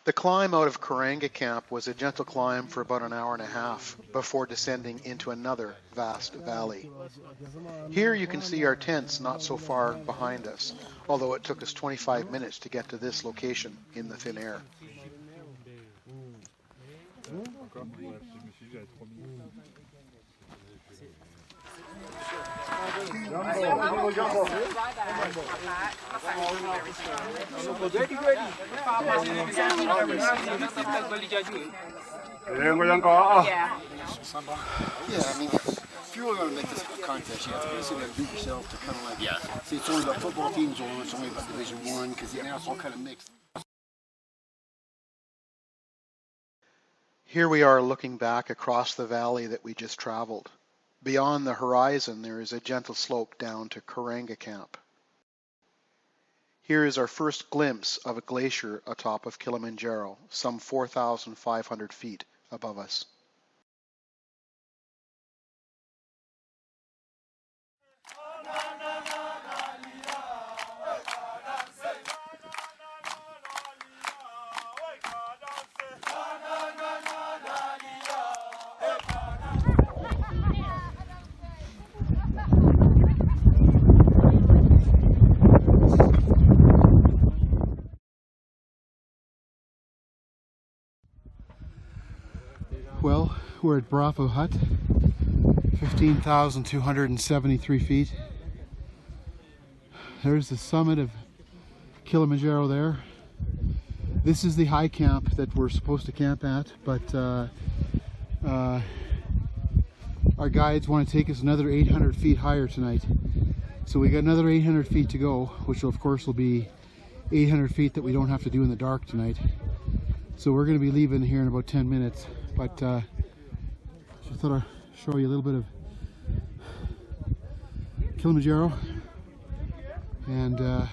The climb out of Karanga camp was a gentle climb for about an hour and a half before descending into another vast valley. Here you can see our tents not so far behind us, although it took us 25 minutes to get to this location in the thin air. Yeah, I mean, if you were going to make this a contest, you have to basically beat yourself to kind of like, see, it's only about football teams, or it's only about Division I, because now it's all kind of mixed. Here we are looking back across the valley that we just traveled. Beyond the horizon, there is a gentle slope down to Karanga camp. Here is our first glimpse of a glacier atop of Kilimanjaro, some 4,500 feet above us. Well, we're at Barafu Hut, 15,273 feet. There's the summit of Kilimanjaro there. This is the high camp that we're supposed to camp at, but our guides want to take us another 800 feet higher tonight. So we got another 800 feet to go, which of course will be 800 feet that we don't have to do in the dark tonight. So we're going to be leaving here in about 10 minutes. But just thought I'd show you a little bit of Kilimanjaro. And you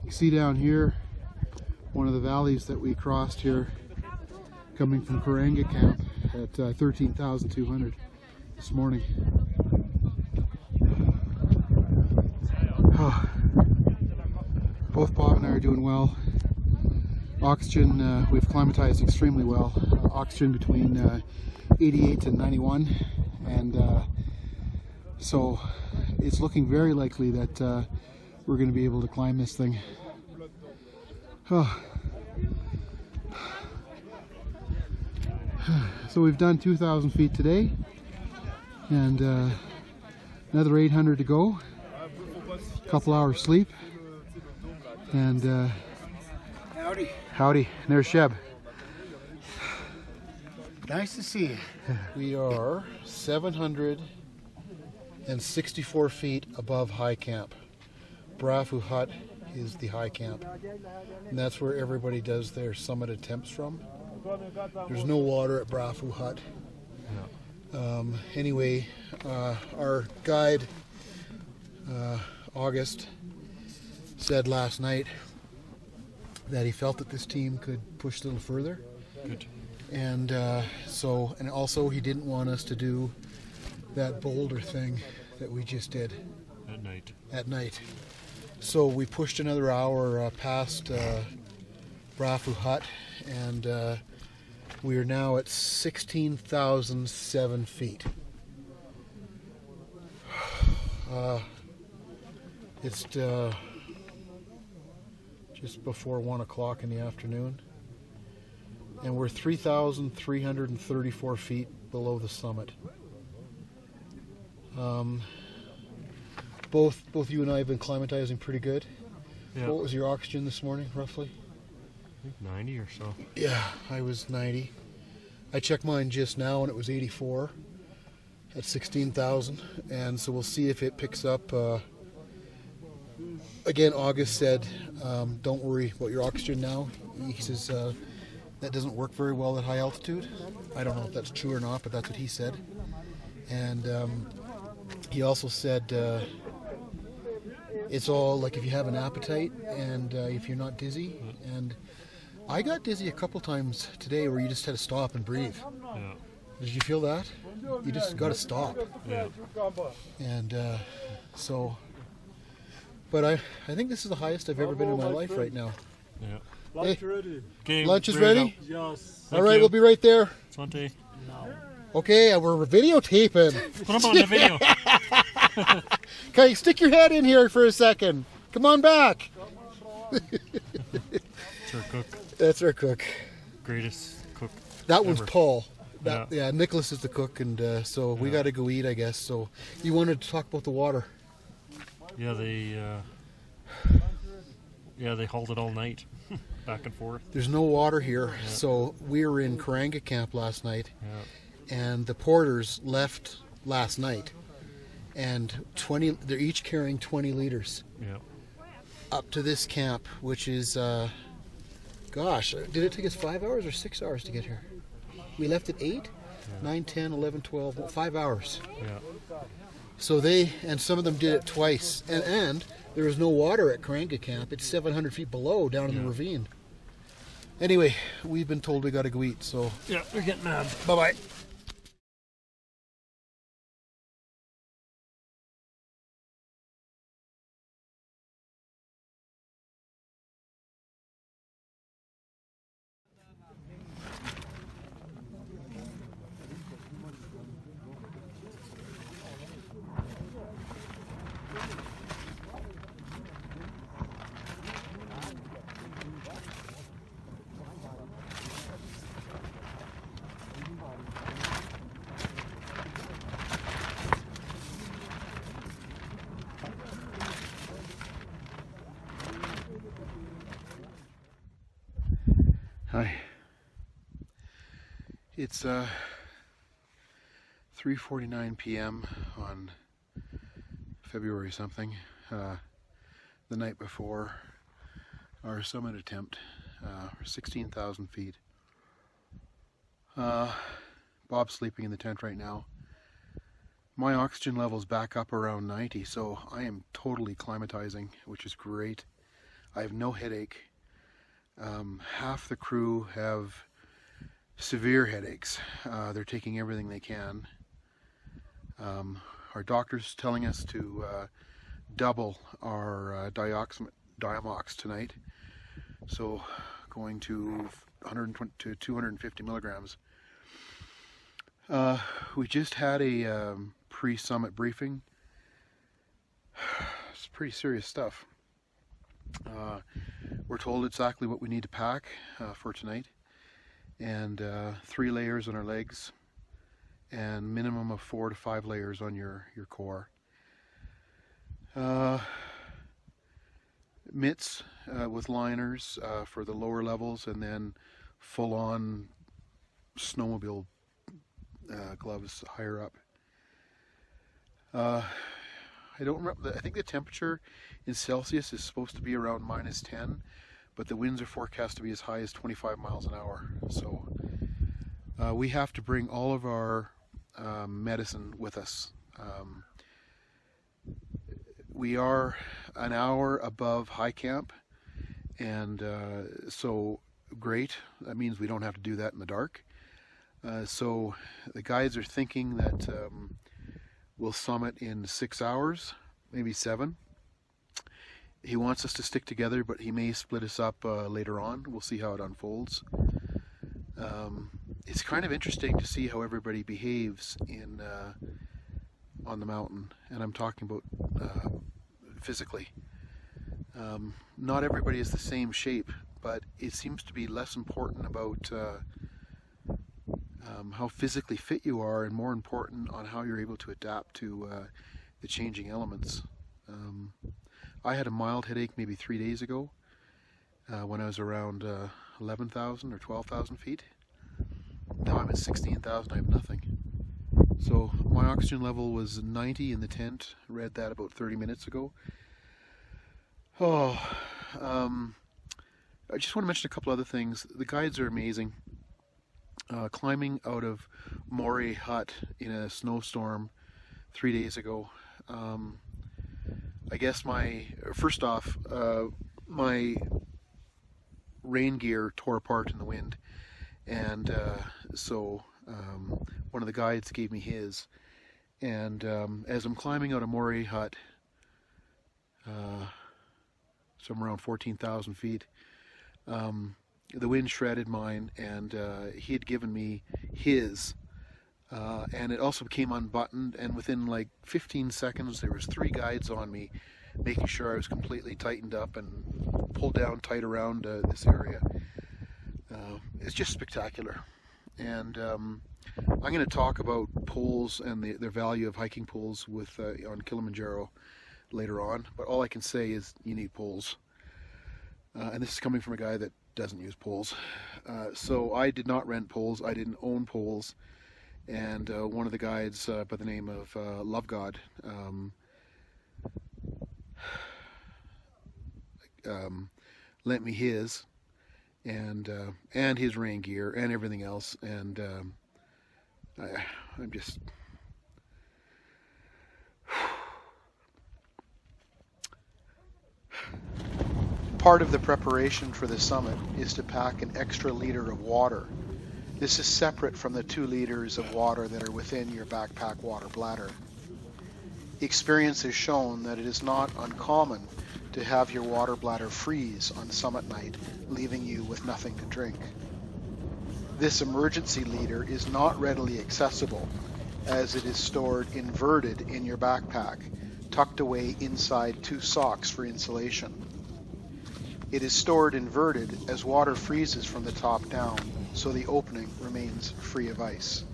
can see down here one of the valleys that we crossed here coming from Karanga camp at 13,200 this morning. Oh, both Bob and I are doing well. Oxygen, we've climatized extremely well. Oxygen between 88 and 91, and so it's looking very likely that we're going to be able to climb this thing. Oh. So we've done 2,000 feet today, and another 800 to go. A couple hours sleep, and Howdy. howdy, and there's Sheb. Nice to see you. We are 764 feet above high camp. Barafu Hut is the high camp, and that's where everybody does their summit attempts from. There's no water at Barafu Hut. Anyway, our guide, August, said last night that he felt that this team could push a little further. Good. And and also he didn't want us to do that boulder thing that we just did at night. So we pushed another hour past Barafu Hut, and we are now at 16,007 feet. It's just before 1 o'clock in the afternoon, and we're 3,334 feet below the summit. Both you and I have been climatizing pretty good. Yeah. What was your oxygen this morning, roughly? I think 90 or so. Yeah, I was 90. I checked mine just now and it was 84 at 16,000, and so we'll see if it picks up. Again, August said, don't worry about your oxygen now. He says that doesn't work very well at high altitude. I don't know if that's true or not, but that's what he said. And he also said it's all like if you have an appetite and if you're not dizzy. And I got dizzy a couple times today where you just had to stop and breathe. Yeah. Did you feel that? You just got to stop. Yeah. And but I think this is the highest I've ever been in my life right now. Yeah. Lunch ready. Okay, Lunch is we're ready? Yes. All right, we'll be right there. 20. Okay, we're videotaping. Put them on the video. Okay, stick your head in here for a second. Come on back. It's our cook. That's our cook. Greatest cook. That was ever. Paul. Yeah. Nicholas is the cook, and so we got to go eat, I guess. So you wanted to talk about the water. Yeah, they hauled it all night. Back and forth. There's no water here, so we were in Karanga camp last night, Yeah. and the porters left last night, and they're each carrying 20 liters Yeah. up to this camp, which is, gosh, did it take us 5 hours or 6 hours to get here? We left at 8, 9, 10, 11, 12, well, 5 hours. Yeah. So and some of them did it twice, and there was no water at Karanga camp. It's 700 feet below, down in the ravine. Anyway, we've been told we got to go eat, so Yeah, we're getting mad. bye-bye. Hi. It's 3:49 p.m. on February something, the night before our summit attempt, 16,000 feet. Bob's sleeping in the tent right now. My oxygen level's back up around 90, so I am totally climatizing, which is great. I have no headache. Half the crew have severe headaches. They're taking everything they can. Our doctor's telling us to double our diamox tonight, so going to 120 to 250 milligrams. We just had a pre-summit briefing. It's pretty serious stuff. We're told exactly what we need to pack for tonight, and 3 layers on our legs, and minimum of 4 to 5 layers on your core. Mitts with liners for the lower levels, and then full-on snowmobile gloves higher up. I don't remember. I think the temperature in Celsius is supposed to be around -10, but the winds are forecast to be as high as 25 miles an hour. So we have to bring all of our medicine with us. We are an hour above high camp, and so great. That means we don't have to do that in the dark. So the guides are thinking that we'll summit in 6 hours, maybe 7. He wants us to stick together, but he may split us up later on. We'll see how it unfolds. It's kind of interesting to see how everybody behaves on the mountain, and I'm talking about physically. Not everybody is the same shape, but it seems to be less important about how physically fit you are, and more important on how you're able to adapt to the changing elements. I had a mild headache maybe 3 days ago when I was around 11,000 or 12,000 feet. Now I'm at 16,000, I have nothing. So my oxygen level was 90 in the tent. Read that about 30 minutes ago. I just want to mention a couple other things. The guides are amazing. Climbing out of Moray Hut in a snowstorm 3 days ago. I guess my rain gear tore apart in the wind, and so one of the guides gave me his, and as I'm climbing out of Moray Hut, somewhere around 14,000 feet, The wind shredded mine, and he had given me his, and it also came unbuttoned, and within like 15 seconds there was 3 guides on me, making sure I was completely tightened up and pulled down tight around this area. It's just spectacular. And I'm going to talk about poles and their value of hiking poles with on Kilimanjaro later on, but all I can say is you need poles. And this is coming from a guy that doesn't use poles. So I did not rent poles, I didn't own poles, and one of the guides by the name of Love God lent me his, and his rain gear and everything else, and I'm just part of the preparation for the summit is to pack an extra liter of water. This is separate from the 2 liters of water that are within your backpack water bladder. Experience has shown that it is not uncommon to have your water bladder freeze on summit night, leaving you with nothing to drink. This emergency liter is not readily accessible, as it is stored inverted in your backpack, tucked away inside 2 socks for insulation. It is stored inverted as water freezes from the top down, so the opening remains free of ice.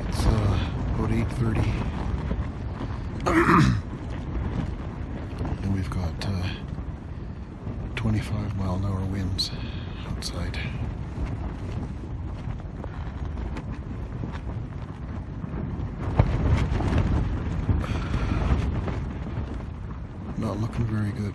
It's about 8:30, and we've got 25-mile-an-hour winds outside. Not looking very good.